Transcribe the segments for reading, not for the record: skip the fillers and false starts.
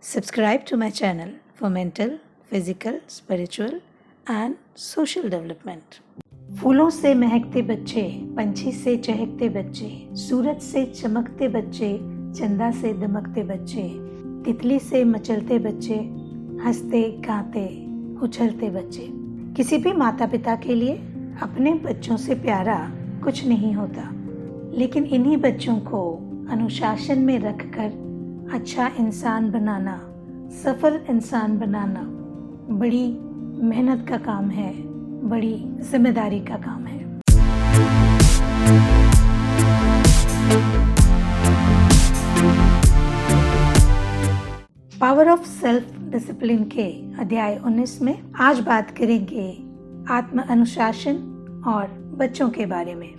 Subscribe to my channel for mental, physical, spiritual and social development. फूलों से महकते बच्चे, पंछी से चहकते बच्चे, सूरज से चमकते बच्चे, चंदा से दमकते बच्चे, तितली से मचलते बच्चे, हंसते गाते उछलते बच्चे। किसी भी माता पिता के लिए अपने बच्चों से प्यारा कुछ नहीं होता, लेकिन इन्हीं बच्चों को अनुशासन में रखकर अच्छा इंसान बनाना, सफल इंसान बनाना बड़ी मेहनत का काम है, बड़ी जिम्मेदारी का काम है। पावर ऑफ सेल्फ डिसिप्लिन के अध्याय 19 में आज बात करेंगे आत्म अनुशासन और बच्चों के बारे में।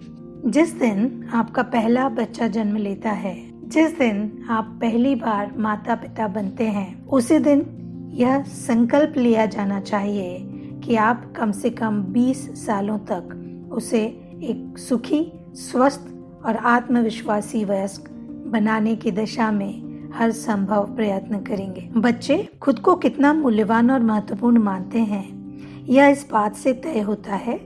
जिस दिन आपका पहला बच्चा जन्म लेता है, जिस दिन आप पहली बार माता पिता बनते हैं, उसी दिन यह संकल्प लिया जाना चाहिए कि आप कम से कम 20 सालों तक उसे एक सुखी, स्वस्थ और आत्मविश्वासी वयस्क बनाने की दिशा में हर संभव प्रयत्न करेंगे। बच्चे खुद को कितना मूल्यवान और महत्वपूर्ण मानते हैं, यह इस बात से तय होता है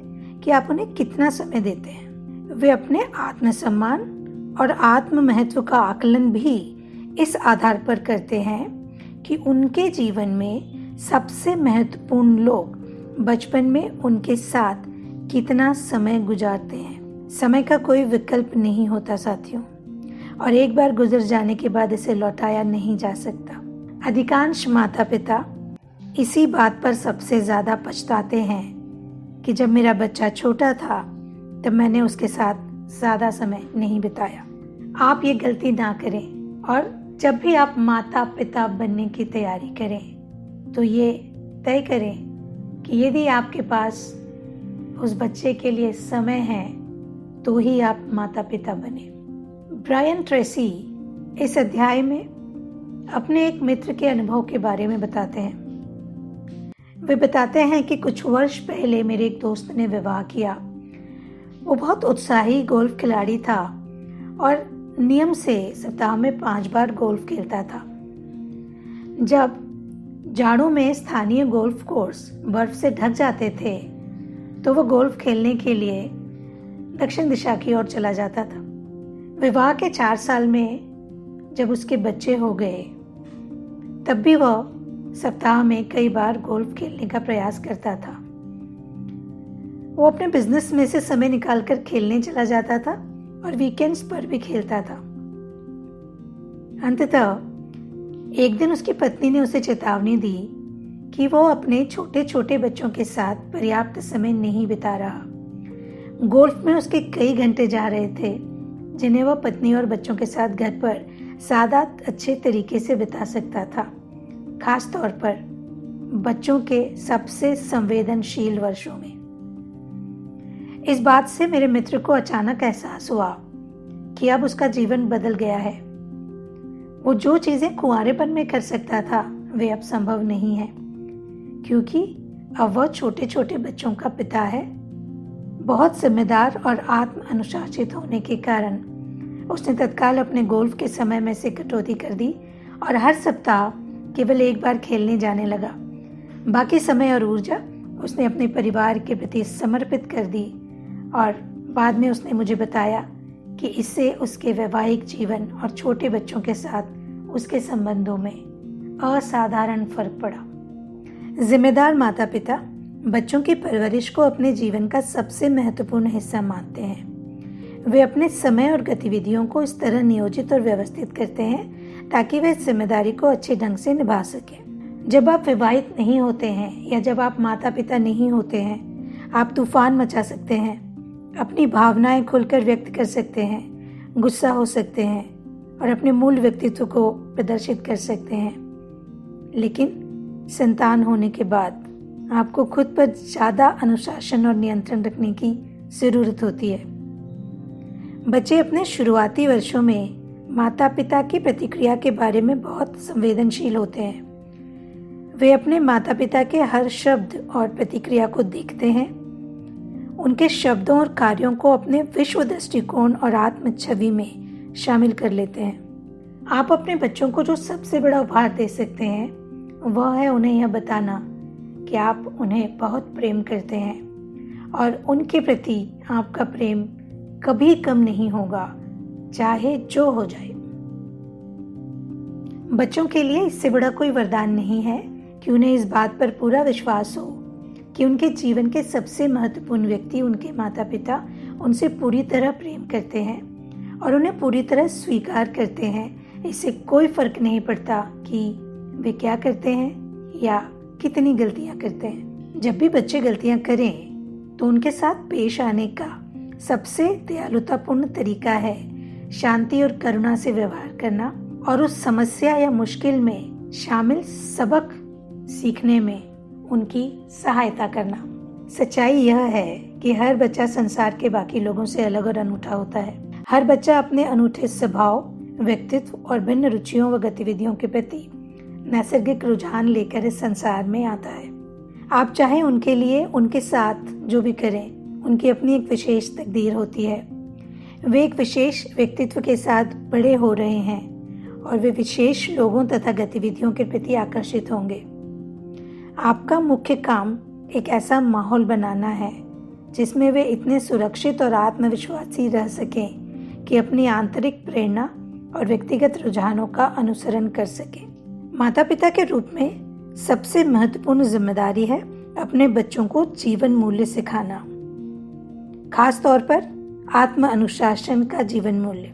कि आप उन्हें कितना समय देते हैं। वे अपने आत्मसम्मान और आत्म महत्व का आकलन भी इस आधार पर करते हैं कि उनके जीवन में सबसे महत्वपूर्ण लोग बचपन में उनके साथ कितना समय गुजारते हैं। समय का कोई विकल्प नहीं होता साथियों, और एक बार गुजर जाने के बाद इसे लौटाया नहीं जा सकता। अधिकांश माता पिता इसी बात पर सबसे ज्यादा पछताते हैं कि जब मेरा बच्चा छोटा था तब मैंने उसके साथ ज्यादा समय नहीं बिताया। आप ये गलती ना करें, और जब भी आप माता पिता बनने की तैयारी करें तो ये तय करें कि यदि आपके पास उस बच्चे के लिए समय है तो ही आप माता पिता बने। ब्रायन ट्रेसी इस अध्याय में अपने एक मित्र के अनुभव के बारे में बताते हैं। वे बताते हैं कि कुछ वर्ष पहले मेरे एक दोस्त ने विवाह किया। वो बहुत उत्साही गोल्फ खिलाड़ी था और नियम से सप्ताह में 5 बार गोल्फ खेलता था। जब जाड़ों में स्थानीय गोल्फ कोर्स बर्फ से ढक जाते थे तो वो गोल्फ खेलने के लिए दक्षिण दिशा की ओर चला जाता था। विवाह के 4 साल में जब उसके बच्चे हो गए तब भी वह सप्ताह में कई बार गोल्फ खेलने का प्रयास करता था। वो अपने बिजनेस में से समय निकालकर खेलने चला जाता था और वीकेंड्स पर भी खेलता था। अंततः एक दिन उसकी पत्नी ने उसे चेतावनी दी कि वो अपने छोटे छोटे बच्चों के साथ पर्याप्त समय नहीं बिता रहा। गोल्फ में उसके कई घंटे जा रहे थे जिन्हें वह पत्नी और बच्चों के साथ घर पर सादा अच्छे तरीके से बिता सकता था, खास तौर पर बच्चों के सबसे संवेदनशील वर्षों में। इस बात से मेरे मित्र को अचानक एहसास हुआ कि अब उसका जीवन बदल गया है। वो जो चीजें कुंवारेपन में कर सकता था वे अब संभव नहीं है, क्योंकि अब वह छोटे छोटे बच्चों का पिता है। बहुत जिम्मेदार और आत्म अनुशासित होने के कारण उसने तत्काल अपने गोल्फ के समय में से कटौती कर दी और हर सप्ताह केवल एक बार खेलने जाने लगा। बाकी समय और ऊर्जा उसने अपने परिवार के प्रति समर्पित कर दी, और बाद में उसने मुझे बताया कि इससे उसके वैवाहिक जीवन और छोटे बच्चों के साथ उसके संबंधों में असाधारण फर्क पड़ा। जिम्मेदार माता पिता बच्चों की परवरिश को अपने जीवन का सबसे महत्वपूर्ण हिस्सा मानते हैं। वे अपने समय और गतिविधियों को इस तरह नियोजित और व्यवस्थित करते हैं ताकि वे इस जिम्मेदारी को अच्छे ढंग से निभा सकें। जब आप विवाहित नहीं होते हैं या जब आप माता पिता नहीं होते हैं, आप तूफान मचा सकते हैं, अपनी भावनाएं खुलकर व्यक्त कर सकते हैं, गुस्सा हो सकते हैं और अपने मूल व्यक्तित्व को प्रदर्शित कर सकते हैं। लेकिन संतान होने के बाद आपको खुद पर ज्यादा अनुशासन और नियंत्रण रखने की जरूरत होती है। बच्चे अपने शुरुआती वर्षों में माता पिता की प्रतिक्रिया के बारे में बहुत संवेदनशील होते हैं। वे अपने माता पिता के हर शब्द और प्रतिक्रिया को देखते हैं, उनके शब्दों और कार्यों को अपने विश्व दृष्टिकोण और आत्म छवि में शामिल कर लेते हैं। आप अपने बच्चों को जो सबसे बड़ा उपहार दे सकते हैं वह है उन्हें यह बताना कि आप उन्हें बहुत प्रेम करते हैं और उनके प्रति आपका प्रेम कभी कम नहीं होगा, चाहे जो हो जाए। बच्चों के लिए इससे बड़ा कोई वरदान नहीं है कि उन्हें इस बात पर पूरा विश्वास हो कि उनके जीवन के सबसे महत्वपूर्ण व्यक्ति उनके माता पिता उनसे पूरी तरह प्रेम करते हैं और उन्हें पूरी तरह स्वीकार करते हैं। इससे कोई फर्क नहीं पड़ता कि वे क्या करते हैं या कितनी गलतियां करते हैं। जब भी बच्चे गलतियां करें तो उनके साथ पेश आने का सबसे दयालुतापूर्ण तरीका है शांति और करुणा से व्यवहार करना और उस समस्या या मुश्किल में शामिल सबक सीखने में उनकी सहायता करना। सच्चाई यह है कि हर बच्चा संसार के बाकी लोगों से अलग और अनूठा होता है। हर बच्चा अपने अनूठे स्वभाव, व्यक्तित्व और भिन्न रुचियों व गतिविधियों के प्रति नैसर्गिक रुझान लेकर इस संसार में आता है। आप चाहे उनके लिए उनके साथ जो भी करें, उनकी अपनी एक विशेष तकदीर होती है। वे एक विशेष व्यक्तित्व के साथ बड़े हो रहे हैं और वे विशेष लोगों तथा गतिविधियों के प्रति आकर्षित होंगे। आपका मुख्य काम एक ऐसा माहौल बनाना है जिसमें वे इतने सुरक्षित और आत्मविश्वासी रह सकें कि अपनी आंतरिक प्रेरणा और व्यक्तिगत रुझानों का अनुसरण कर सकें। माता पिता के रूप में सबसे महत्वपूर्ण जिम्मेदारी है अपने बच्चों को जीवन मूल्य सिखाना, खास तौर पर आत्म अनुशासन का जीवन मूल्य।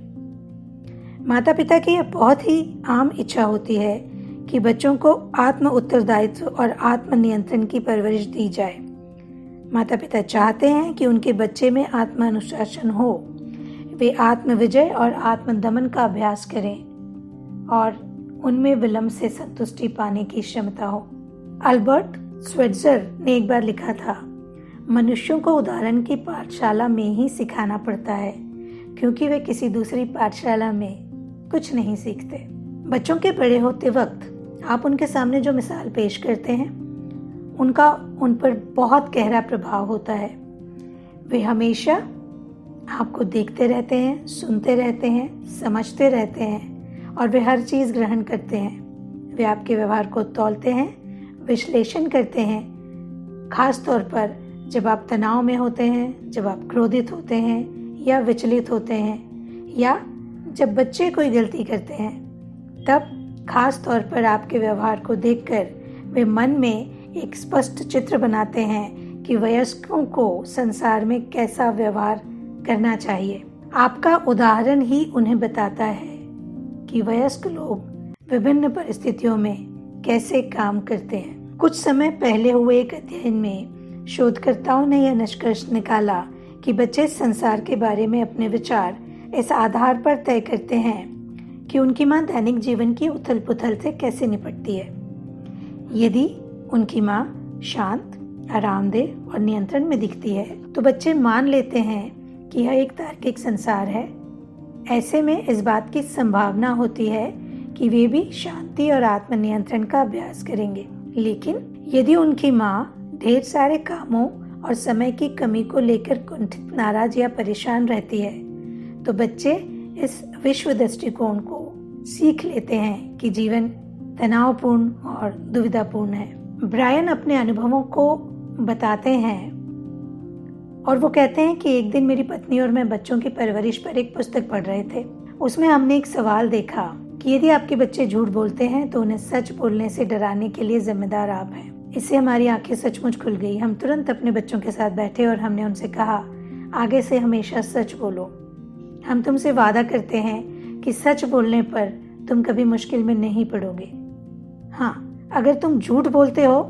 माता पिता की यह बहुत ही आम इच्छा होती है कि बच्चों को आत्म उत्तरदायित्व और आत्म नियंत्रण की परवरिश दी जाए। माता पिता चाहते हैं कि उनके बच्चे में आत्म अनुशासन हो, वे आत्म विजय और आत्म दमन का अभ्यास करें और उनमें विलंब से संतुष्टि पाने की क्षमता हो। अल्बर्ट श्वेट्जर ने एक बार लिखा था, मनुष्यों को उदाहरण की पाठशाला में ही सिखाना पड़ता है क्योंकि वे किसी दूसरी पाठशाला में कुछ नहीं सीखते। बच्चों के बड़े होते वक्त आप उनके सामने जो मिसाल पेश करते हैं उनका उन पर बहुत गहरा प्रभाव होता है। वे हमेशा आपको देखते रहते हैं, सुनते रहते हैं, समझते रहते हैं और वे हर चीज़ ग्रहण करते हैं। वे आपके व्यवहार को तौलते हैं, विश्लेषण करते हैं, खास तौर पर जब आप तनाव में होते हैं, जब आप क्रोधित होते हैं या विचलित होते हैं या जब बच्चे कोई गलती करते हैं, तब खास तौर पर आपके व्यवहार को देखकर वे मन में एक स्पष्ट चित्र बनाते हैं कि वयस्कों को संसार में कैसा व्यवहार करना चाहिए। आपका उदाहरण ही उन्हें बताता है कि वयस्क लोग विभिन्न परिस्थितियों में कैसे काम करते हैं। कुछ समय पहले हुए एक अध्ययन में शोधकर्ताओं ने यह निष्कर्ष निकाला कि बच्चे संसार के बारे में अपने विचार इस आधार पर तय करते हैं कि उनकी माँ दैनिक जीवन की उथल पुथल से कैसे निपटती है। यदि उनकी माँ शांत, आरामदेह और नियंत्रण में दिखती है तो बच्चे मान लेते हैं कि यह एक तार्किक संसार है। ऐसे में इस बात की संभावना होती है कि वे भी शांति और आत्मनियंत्रण का अभ्यास करेंगे। लेकिन यदि उनकी माँ ढेर सारे कामों और समय की कमी को लेकर कुंठित, नाराज या परेशान रहती है तो बच्चे इस विश्व दृष्टिकोण को सीख लेते हैं कि जीवन तनावपूर्ण और दुविधापूर्ण है। ब्रायन अपने अनुभवों को बताते हैं और वो कहते हैं कि एक दिन मेरी पत्नी और मैं बच्चों की परवरिश पर एक पुस्तक पढ़ रहे थे। उसमें हमने एक सवाल देखा कि यदि आपके बच्चे झूठ बोलते हैं तो उन्हें सच बोलने से डराने के लिए जिम्मेदार आप हैं। इससे हमारी आंखें सचमुच खुल गई। हम तुरंत अपने बच्चों के साथ बैठे और हमने उनसे कहा, आगे से हमेशा सच बोलो। हम तुमसे वादा करते हैं कि सच बोलने पर तुम कभी मुश्किल में नहीं पड़ोगे। हाँ, अगर तुम झूठ बोलते हो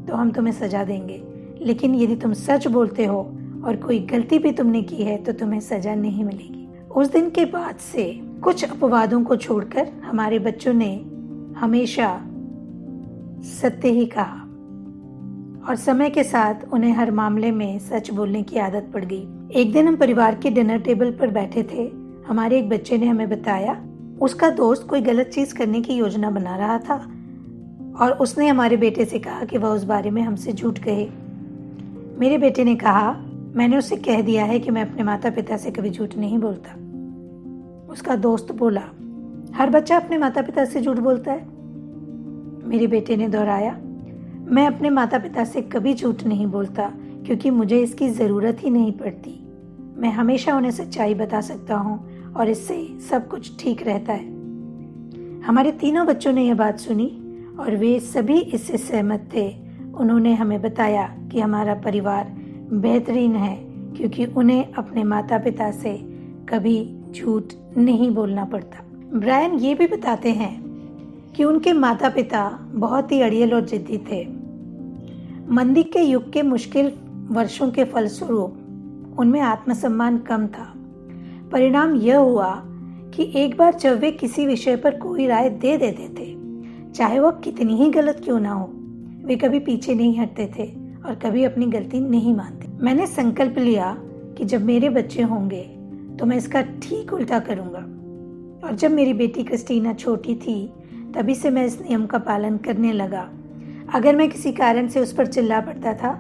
तो हम तुम्हें सजा देंगे, लेकिन यदि तुम सच बोलते हो और कोई गलती भी तुमने की है तो तुम्हें सजा नहीं मिलेगी। उस दिन के बाद से कुछ अपवादों को छोड़कर हमारे बच्चों ने हमेशा सत्य ही कहा और समय के साथ उन्हें हर मामले में सच बोलने की आदत पड़ गई। एक दिन हम परिवार के डिनर टेबल पर बैठे थे। हमारे एक बच्चे ने हमें बताया उसका दोस्त कोई गलत चीज करने की योजना बना रहा था और उसने हमारे बेटे से कहा कि वह उस बारे में हमसे झूठ कहे। मेरे बेटे ने कहा, मैंने उसे कह दिया है कि मैं अपने माता पिता से कभी झूठ नहीं बोलता। उसका दोस्त बोला, हर बच्चा अपने माता पिता से झूठ बोलता है। मेरे बेटे ने दोहराया, मैं अपने माता पिता से कभी झूठ नहीं बोलता क्योंकि मुझे इसकी ज़रूरत ही नहीं पड़ती। मैं हमेशा उन्हें सच्चाई बता सकता हूँ और इससे सब कुछ ठीक रहता है। हमारे तीनों बच्चों ने यह बात सुनी और वे सभी इससे सहमत थे। उन्होंने हमें बताया कि हमारा परिवार बेहतरीन है क्योंकि उन्हें अपने माता पिता से कभी झूठ नहीं बोलना पड़ता। ब्रायन ये भी बताते हैं कि उनके माता पिता बहुत ही अड़ियल और जिद्दी थे। मंदी के युग के मुश्किल वर्षों के फलस्वरूप उनमें आत्मसम्मान कम था। परिणाम यह हुआ कि एक बार जब वे किसी विषय पर कोई राय दे देते थे, चाहे वह कितनी ही गलत क्यों ना हो, वे कभी पीछे नहीं हटते थे और कभी अपनी गलती नहीं मानते। मैंने संकल्प लिया कि जब मेरे बच्चे होंगे तो मैं इसका ठीक उल्टा करूंगा। और जब मेरी बेटी क्रिस्टीना छोटी थी तभी से मैं इस नियम का पालन करने लगा। अगर मैं किसी कारण से उस पर चिल्ला पड़ता था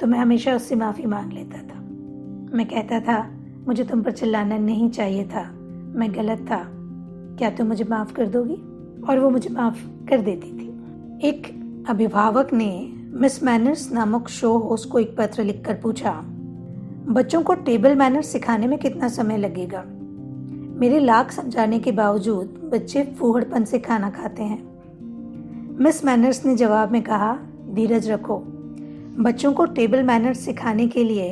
तो मैं हमेशा उससे माफ़ी मांग लेता था। मैं कहता था, मुझे तुम पर चिल्लाना नहीं चाहिए था, मैं गलत था, क्या तुम मुझे माफ़ कर दोगी? और वो मुझे माफ़ कर देती थी। एक अभिभावक ने मिस मैनर्स नामक शो होस्ट को एक पत्र लिखकर पूछा, बच्चों को टेबल मैनर्स सिखाने में कितना समय लगेगा? मेरे लाख समझाने के बावजूद बच्चे फूहड़पन से खाना खाते हैं। मिस मैनर्स ने जवाब में कहा, धीरज रखो, बच्चों को टेबल मैनर्स सिखाने के लिए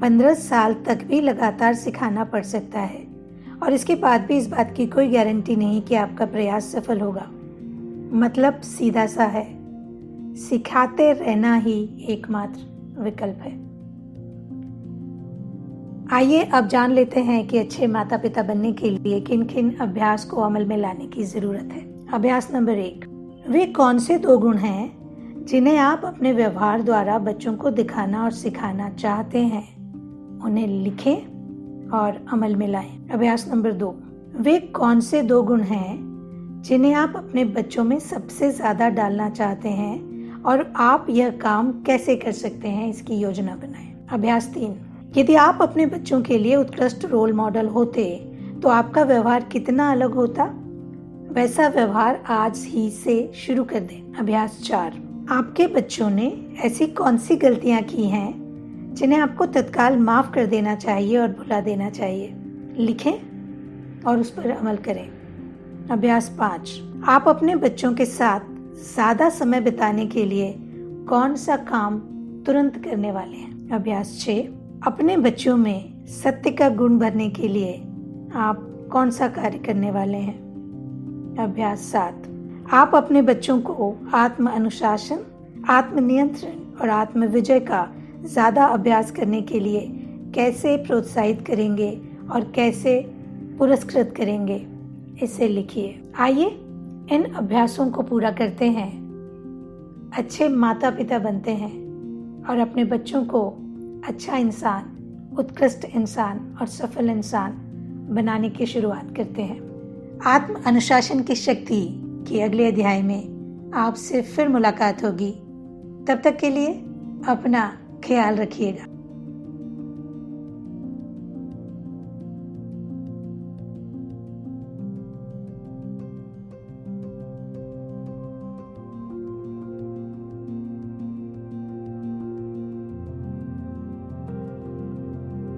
15 साल तक भी लगातार सिखाना पड़ सकता है और इसके बाद भी इस बात की कोई गारंटी नहीं कि आपका प्रयास सफल होगा। मतलब सीधा सा है, सिखाते रहना ही एकमात्र विकल्प है। आइए अब जान लेते हैं कि अच्छे माता पिता बनने के लिए किन किन अभ्यास को अमल में लाने की जरूरत है। अभ्यास नंबर 1, वे कौन से 2 गुण हैं जिन्हें आप अपने व्यवहार द्वारा बच्चों को दिखाना और सिखाना चाहते हैं? उन्हें लिखें और अमल में लाएं। अभ्यास नंबर 2, वे कौन से 2 गुण हैं जिन्हें आप अपने बच्चों में सबसे ज्यादा डालना चाहते हैं और आप यह काम कैसे कर सकते हैं, इसकी योजना बनाएं। अभ्यास 3, यदि आप अपने बच्चों के लिए उत्कृष्ट रोल मॉडल होते तो आपका व्यवहार कितना अलग होता? वैसा व्यवहार आज ही से शुरू कर दें। अभ्यास 4, आपके बच्चों ने ऐसी कौन सी गलतियां की हैं जिन्हें आपको तत्काल माफ कर देना चाहिए और भुला देना चाहिए? लिखें और उस पर अमल करें। अभ्यास 5, आप अपने बच्चों के साथ ज्यादा समय बिताने के लिए कौन सा काम तुरंत करने वाले हैं? अभ्यास 6, अपने बच्चों में सत्य का गुण भरने के लिए आप कौन सा कार्य करने वाले हैं? अभ्यास 7, आप अपने बच्चों को आत्म अनुशासन, आत्म नियंत्रण और आत्म विजय का ज्यादा अभ्यास करने के लिए कैसे प्रोत्साहित करेंगे और कैसे पुरस्कृत करेंगे, इसे लिखिए। आइए इन अभ्यासों को पूरा करते हैं, अच्छे माता पिता बनते हैं और अपने बच्चों को अच्छा इंसान, उत्कृष्ट इंसान और सफल इंसान बनाने की शुरुआत करते हैं। आत्म अनुशासन की शक्ति के अगले अध्याय में आपसे फिर मुलाकात होगी। तब तक के लिए अपना ख्याल रखिएगा।